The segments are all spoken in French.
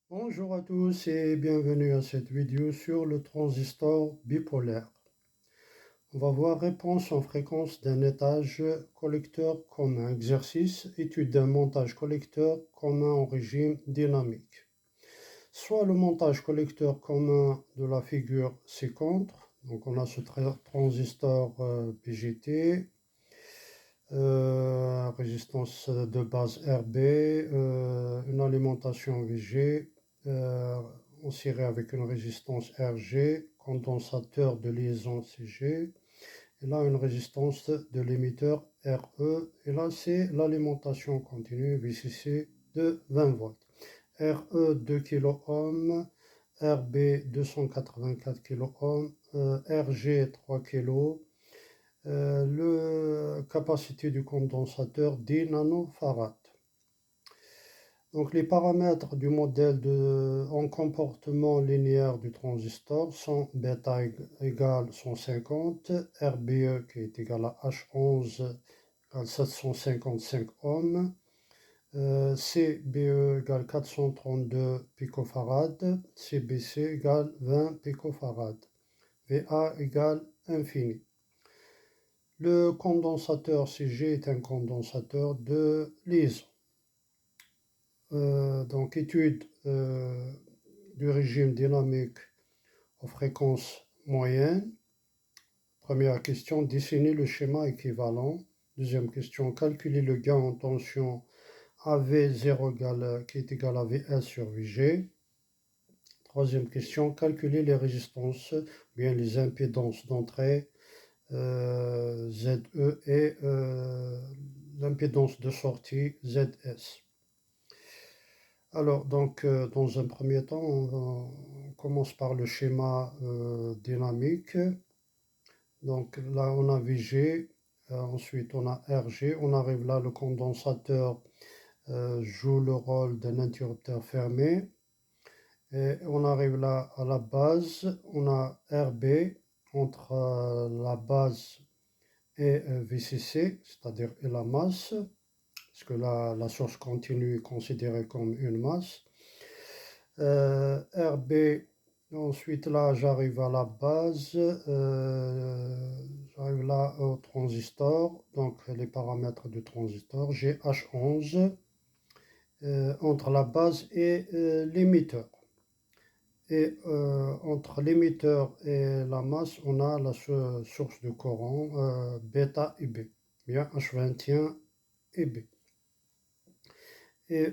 Bonjour à tous et bienvenue à cette vidéo sur le transistor bipolaire. On va voir réponse en fréquence d'un étage collecteur commun. Exercice, étude d'un montage collecteur commun en régime dynamique. Soit le montage collecteur commun de la figure ci-contre, donc on a ce transistor BJT, résistance de base RB, une alimentation VG, on ciré avec une résistance RG, condensateur de liaison CG, et là une résistance de l'émetteur RE, et là c'est l'alimentation continue VCC de 20 volts. RE 2 kΩ, RB 284 kΩ, RG 3 kΩ, la capacité du condensateur 10 nanofarads. Donc les paramètres du modèle en comportement linéaire du transistor sont bêta égale 150, RBE qui est égal à H11 égale 755 ohms, CBE égale 432 picofarads, CBC égale 20 picofarads, VA égale infini. Le condensateur CG est un condensateur de liaison. Donc étude du régime dynamique aux fréquences moyennes. Première question, dessiner le schéma équivalent. Deuxième question, calculer le gain en tension AV0 qui est égal à VS sur VG. Troisième question, calculer les résistances, bien les impédances d'entrée ZE et l'impédance de sortie ZS. Alors, donc, dans un premier temps, on commence par le schéma dynamique. Donc là, on a VG, ensuite on a RG. On arrive là, le condensateur joue le rôle d'un interrupteur fermé. Et on arrive là à la base, on a RB entre la base et VCC, c'est-à-dire la masse, parce que la source continue est considérée comme une masse. RB, ensuite là j'arrive à la base, j'arrive là au transistor, donc les paramètres du transistor, j'ai H11 entre la base et l'émetteur. Et entre l'émetteur et la masse, on a la source de courant bêta et B, bien H21 et B. Et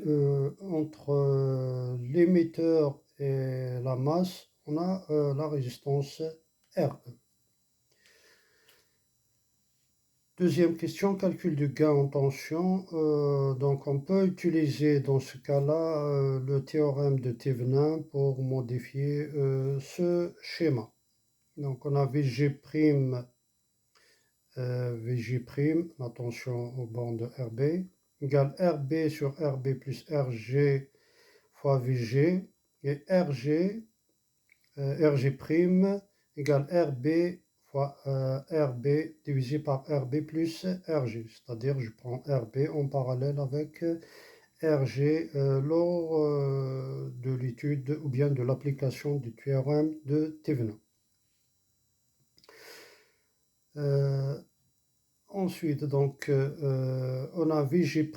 entre l'émetteur et la masse, on a la résistance RE. Deuxième question, calcul du gain en tension. Donc on peut utiliser dans ce cas-là le théorème de Thevenin pour modifier ce schéma. Donc on a VG', la tension au bord de RB, égale RB sur RB plus RG fois VG, et RG égale RB fois RB divisé par RB plus RG, c'est-à-dire je prends RB en parallèle avec RG lors de l'étude ou bien de l'application du théorème de Thevenin. Ensuite, donc, on a VG'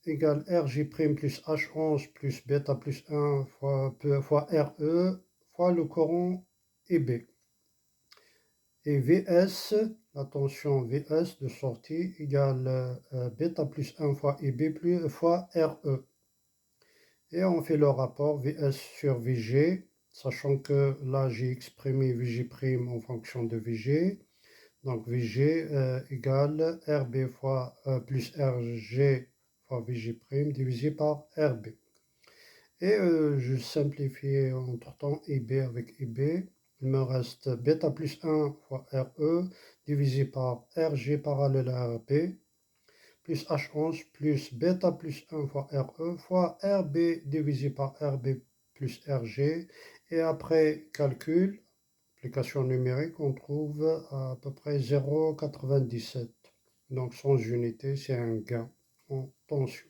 égale RG' plus H11 plus bêta plus 1 fois RE fois le courant EB. Et VS, la tension VS de sortie égale bêta plus 1 fois EB plus fois RE. Et on fait le rapport VS sur VG, sachant que là j'ai exprimé VG' en fonction de VG. Donc VG égale RB fois plus RG fois VG' divisé par RB. Et je simplifie entre-temps EB avec EB. Il me reste bêta plus 1 fois RE divisé par RG parallèle à RB plus H11 plus bêta plus 1 fois RE fois RB divisé par RB plus RG. Et après calcul, application numérique, on trouve à peu près 0,97. Donc sans unité, c'est un gain en tension.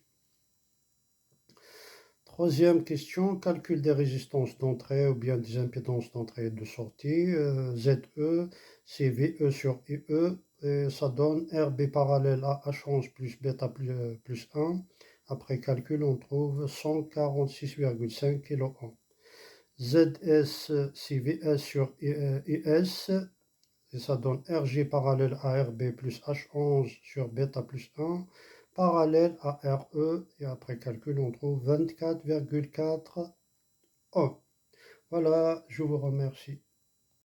Troisième question, calcul des résistances d'entrée ou bien des impédances d'entrée et de sortie. ZE, c'est VE sur IE, et ça donne RB parallèle à H11 plus bêta plus 1. Après calcul, on trouve 146,5 kΩ. ZS, c'est VS sur IS, et ça donne RG parallèle à RB plus H11 sur bêta plus 1, parallèle à RE, et après calcul, on trouve 24,4 ohms. Voilà, je vous remercie.